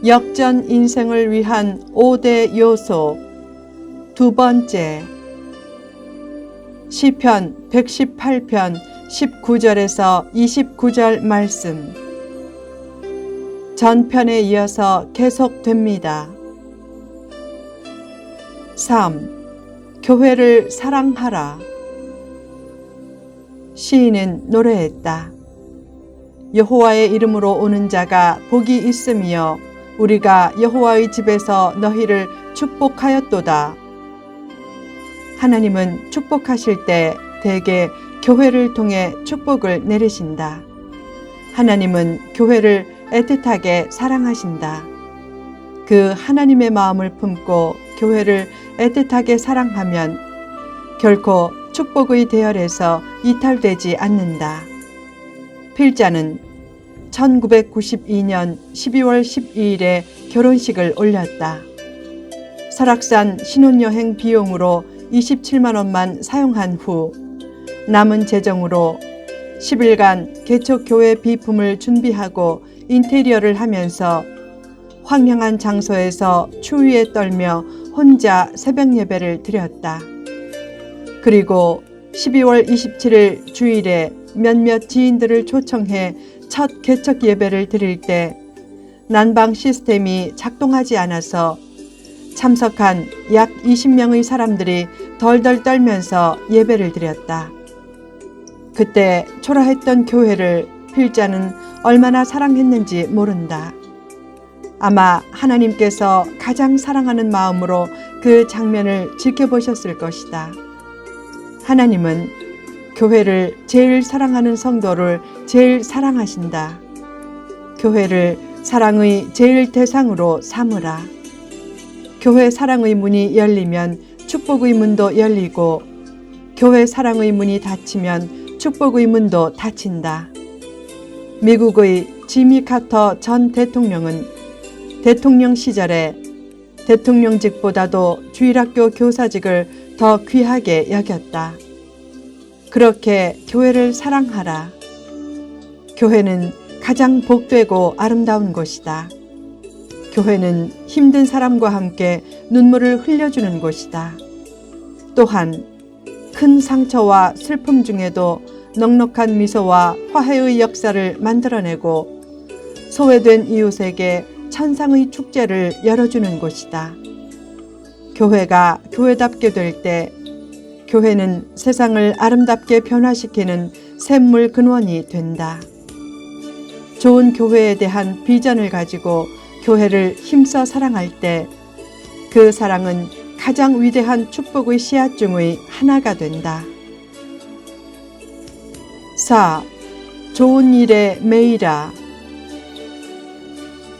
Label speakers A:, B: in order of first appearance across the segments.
A: 역전 인생을 위한 5대 요소. 두 번째, 시편 118편 19절에서 29절 말씀. 전편에 이어서 계속됩니다. 3. 교회를 사랑하라. 시인은 노래했다. 여호와의 이름으로 오는 자가 복이 있으며 우리가 여호와의 집에서 너희를 축복하였도다. 하나님은 축복하실 때 대개 교회를 통해 축복을 내리신다. 하나님은 교회를 애틋하게 사랑하신다. 그 하나님의 마음을 품고 교회를 애틋하게 사랑하면 결코 축복의 대열에서 이탈되지 않는다. 필자는 1992년 12월 12일에 결혼식을 올렸다. 설악산 신혼여행 비용으로 27만 원만 사용한 후 남은 재정으로 10일간 개척교회 비품을 준비하고 인테리어를 하면서 황량한 장소에서 추위에 떨며 혼자 새벽 예배를 드렸다. 그리고 12월 27일 주일에 몇몇 지인들을 초청해 첫 개척 예배를 드릴 때 난방 시스템이 작동하지 않아서 참석한 약 20명의 사람들이 덜덜 떨면서 예배를 드렸다. 그때 초라했던 교회를 필자는 얼마나 사랑했는지 모른다. 아마 하나님께서 가장 사랑하는 마음으로 그 장면을 지켜보셨을 것이다. 하나님은 교회를 제일 사랑하는 성도를 제일 사랑하신다. 교회를 사랑의 제일 대상으로 삼으라. 교회 사랑의 문이 열리면 축복의 문도 열리고 교회 사랑의 문이 닫히면 축복의 문도 닫힌다. 미국의 지미 카터 전 대통령은 대통령 시절에 대통령직보다도 주일학교 교사직을 더 귀하게 여겼다. 그렇게 교회를 사랑하라. 교회는 가장 복되고 아름다운 곳이다. 교회는 힘든 사람과 함께 눈물을 흘려주는 곳이다. 또한 큰 상처와 슬픔 중에도 넉넉한 미소와 화해의 역사를 만들어내고 소외된 이웃에게 천상의 축제를 열어주는 곳이다. 교회가 교회답게 될 때 교회는 세상을 아름답게 변화시키는 샘물 근원이 된다. 좋은 교회에 대한 비전을 가지고 교회를 힘써 사랑할 때 그 사랑은 가장 위대한 축복의 씨앗 중의 하나가 된다. 4. 좋은 일에 매이라.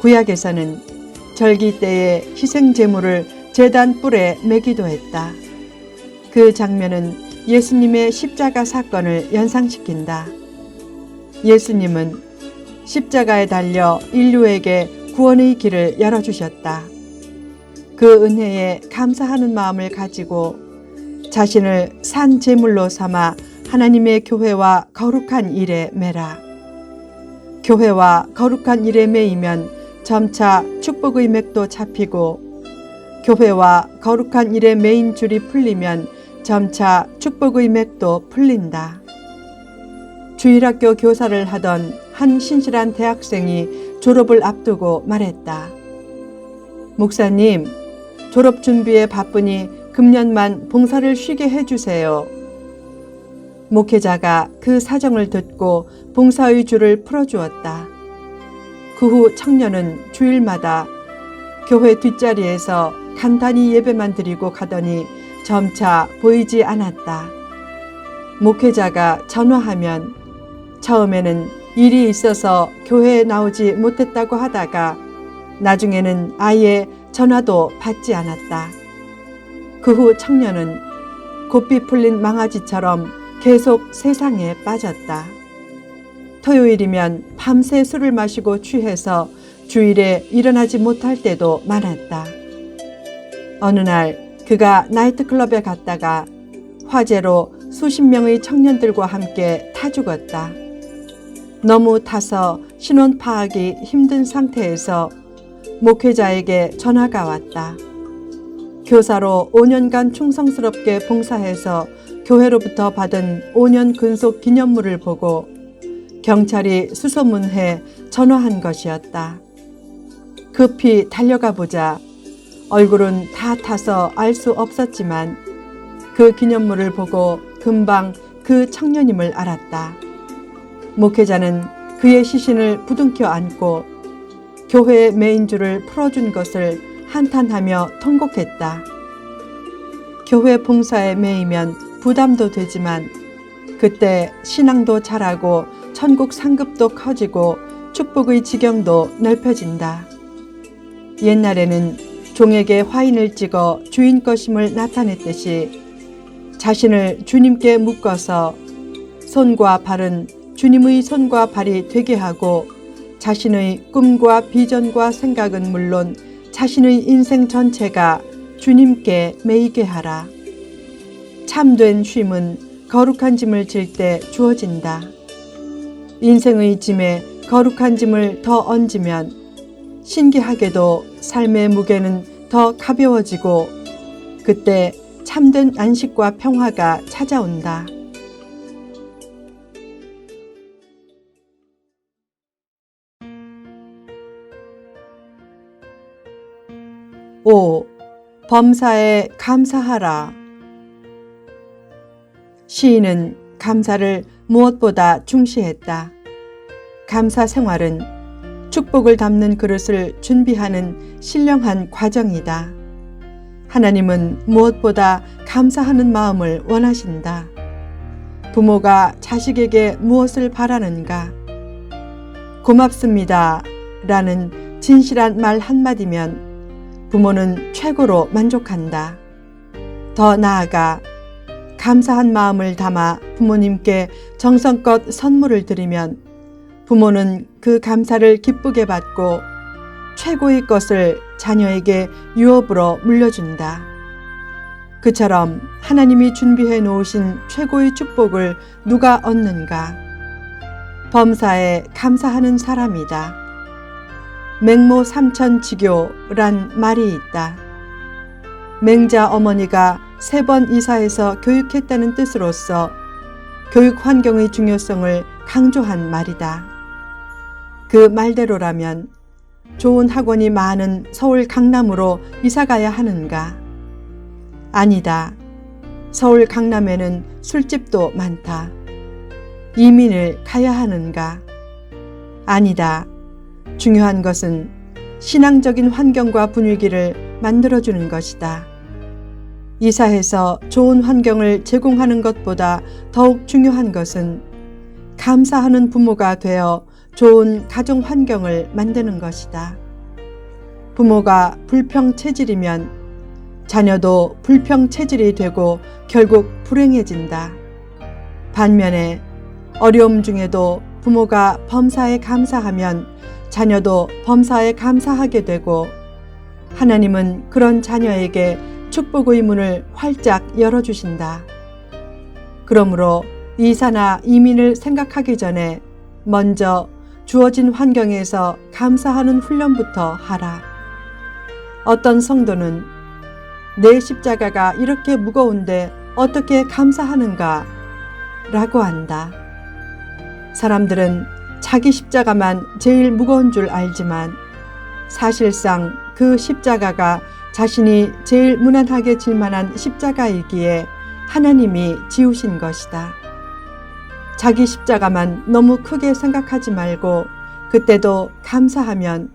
A: 구약에서는 절기 때에 희생 제물을 제단 뿔에 매기도 했다. 그 장면은 예수님의 십자가 사건을 연상시킨다. 예수님은 십자가에 달려 인류에게 구원의 길을 열어주셨다. 그 은혜에 감사하는 마음을 가지고 자신을 산 제물로 삼아 하나님의 교회와 거룩한 일에 매라. 교회와 거룩한 일에 매이면 점차 축복의 맥도 잡히고 교회와 거룩한 일에 매인 줄이 풀리면 점차 축복의 맥도 풀린다. 주일학교 교사를 하던 한 신실한 대학생이 졸업을 앞두고 말했다. 목사님, 졸업 준비에 바쁘니 금년만 봉사를 쉬게 해주세요. 목회자가 그 사정을 듣고 봉사의 줄을 풀어주었다. 그 후 청년은 주일마다 교회 뒷자리에서 간단히 예배만 드리고 가더니 점차 보이지 않았다. 목회자가 전화하면 처음에는 일이 있어서 교회에 나오지 못했다고 하다가 나중에는 아예 전화도 받지 않았다. 그 후 청년은 고삐 풀린 망아지처럼 계속 세상에 빠졌다. 토요일이면 밤새 술을 마시고 취해서 주일에 일어나지 못할 때도 많았다. 어느 날 그가 나이트클럽에 갔다가 화재로 수십 명의 청년들과 함께 타 죽었다. 너무 타서 신원 파악이 힘든 상태에서 목회자에게 전화가 왔다. 교사로 5년간 충성스럽게 봉사해서 교회로부터 받은 5년 근속 기념물을 보고 경찰이 수소문해 전화한 것이었다. 급히 달려가 보자 얼굴은 다 타서 알 수 없었지만 그 기념물을 보고 금방 그 청년임을 알았다. 목회자는 그의 시신을 부둥켜 안고 교회의 메인줄을 풀어준 것을 한탄하며 통곡했다. 교회 봉사에 매이면 부담도 되지만 그때 신앙도 자라고 천국 상급도 커지고 축복의 지경도 넓혀진다. 옛날에는 종에게 화인을 찍어 주인 것임을 나타냈듯이 자신을 주님께 묶어서 손과 발은 주님의 손과 발이 되게 하고 자신의 꿈과 비전과 생각은 물론 자신의 인생 전체가 주님께 매이게 하라. 참된 쉼은 거룩한 짐을 질 때 주어진다. 인생의 짐에 거룩한 짐을 더 얹으면 신기하게도 삶의 무게는 더 가벼워지고 그때 참된 안식과 평화가 찾아온다. 5. 범사에 감사하라. 시인은 감사를 무엇보다 중시했다. 감사 생활은 축복을 담는 그릇을 준비하는 신령한 과정이다. 하나님은 무엇보다 감사하는 마음을 원하신다. 부모가 자식에게 무엇을 바라는가? 고맙습니다 라는 진실한 말 한마디면 부모는 최고로 만족한다. 더 나아가 감사한 마음을 담아 부모님께 정성껏 선물을 드리면 부모는 그 감사를 기쁘게 받고 최고의 것을 자녀에게 유업으로 물려준다. 그처럼 하나님이 준비해 놓으신 최고의 축복을 누가 얻는가? 범사에 감사하는 사람이다. 맹모 삼천지교란 말이 있다. 맹자 어머니가 3번 이사해서 교육했다는 뜻으로서 교육 환경의 중요성을 강조한 말이다. 그 말대로라면 좋은 학원이 많은 서울 강남으로 이사 가야 하는가? 아니다. 서울 강남에는 술집도 많다. 이민을 가야 하는가? 아니다. 중요한 것은 신앙적인 환경과 분위기를 만들어주는 것이다. 이사해서 좋은 환경을 제공하는 것보다 더욱 중요한 것은 감사하는 부모가 되어 좋은 가정 환경을 만드는 것이다. 부모가 불평체질이면 자녀도 불평체질이 되고 결국 불행해진다. 반면에 어려움 중에도 부모가 범사에 감사하면 자녀도 범사에 감사하게 되고 하나님은 그런 자녀에게 축복의 문을 활짝 열어주신다. 그러므로 이사나 이민을 생각하기 전에 먼저 주어진 환경에서 감사하는 훈련부터 하라. 어떤 성도는 내 십자가가 이렇게 무거운데 어떻게 감사하는가? 라고 한다. 사람들은 자기 십자가만 제일 무거운 줄 알지만 사실상 그 십자가가 자신이 제일 무난하게 질 만한 십자가이기에 하나님이 지우신 것이다. 자기 십자가만 너무 크게 생각하지 말고 그때도 감사하면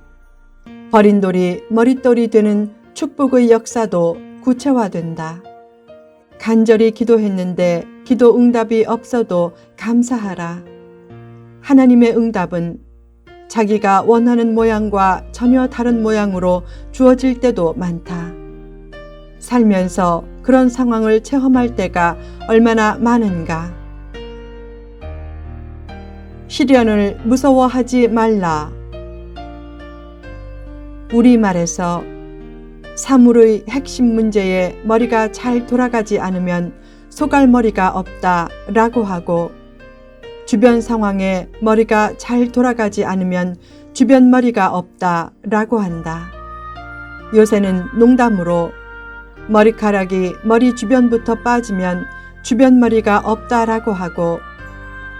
A: 버린 돌이 머릿돌이 되는 축복의 역사도 구체화된다. 간절히 기도했는데 기도 응답이 없어도 감사하라. 하나님의 응답은 자기가 원하는 모양과 전혀 다른 모양으로 주어질 때도 많다. 살면서 그런 상황을 체험할 때가 얼마나 많은가. 시련을 무서워하지 말라. 우리말에서 사물의 핵심 문제에 머리가 잘 돌아가지 않으면 소갈머리가 없다 라고 하고 주변 상황에 머리가 잘 돌아가지 않으면 주변 머리가 없다 라고 한다. 요새는 농담으로 머리카락이 머리 주변부터 빠지면 주변머리가 없다라고 하고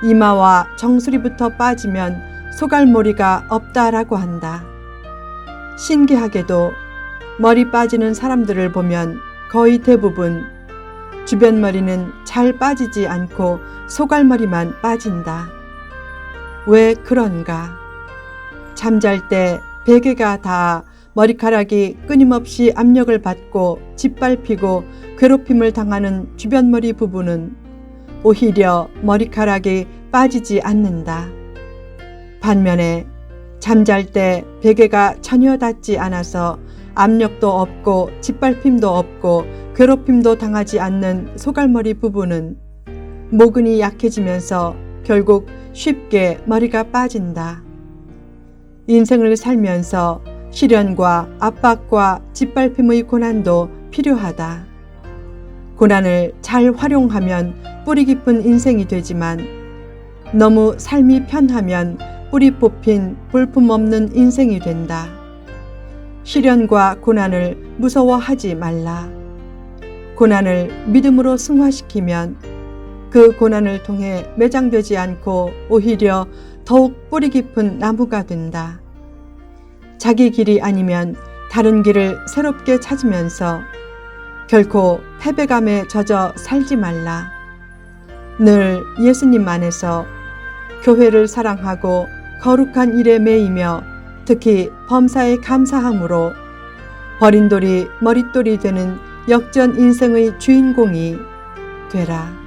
A: 이마와 정수리부터 빠지면 소갈머리가 없다라고 한다. 신기하게도 머리 빠지는 사람들을 보면 거의 대부분 주변머리는 잘 빠지지 않고 소갈머리만 빠진다. 왜 그런가? 잠잘 때 베개가 닿아 머리카락이 끊임없이 압력을 받고 짓밟히고 괴롭힘을 당하는 주변머리 부분은 오히려 머리카락이 빠지지 않는다. 반면에 잠잘 때 베개가 전혀 닿지 않아서 압력도 없고 짓밟힘도 없고 괴롭힘도 당하지 않는 소갈머리 부분은 모근이 약해지면서 결국 쉽게 머리가 빠진다. 인생을 살면서 시련과 압박과 짓밟힘의 고난도 필요하다. 고난을 잘 활용하면 뿌리 깊은 인생이 되지만 너무 삶이 편하면 뿌리 뽑힌 볼품없는 인생이 된다. 시련과 고난을 무서워하지 말라. 고난을 믿음으로 승화시키면 그 고난을 통해 매장되지 않고 오히려 더욱 뿌리 깊은 나무가 된다. 자기 길이 아니면 다른 길을 새롭게 찾으면서 결코 패배감에 젖어 살지 말라. 늘 예수님 안에서 교회를 사랑하고 거룩한 일에 매이며 특히 범사에 감사함으로 버린 돌이 머릿돌이 되는 역전 인생의 주인공이 되라.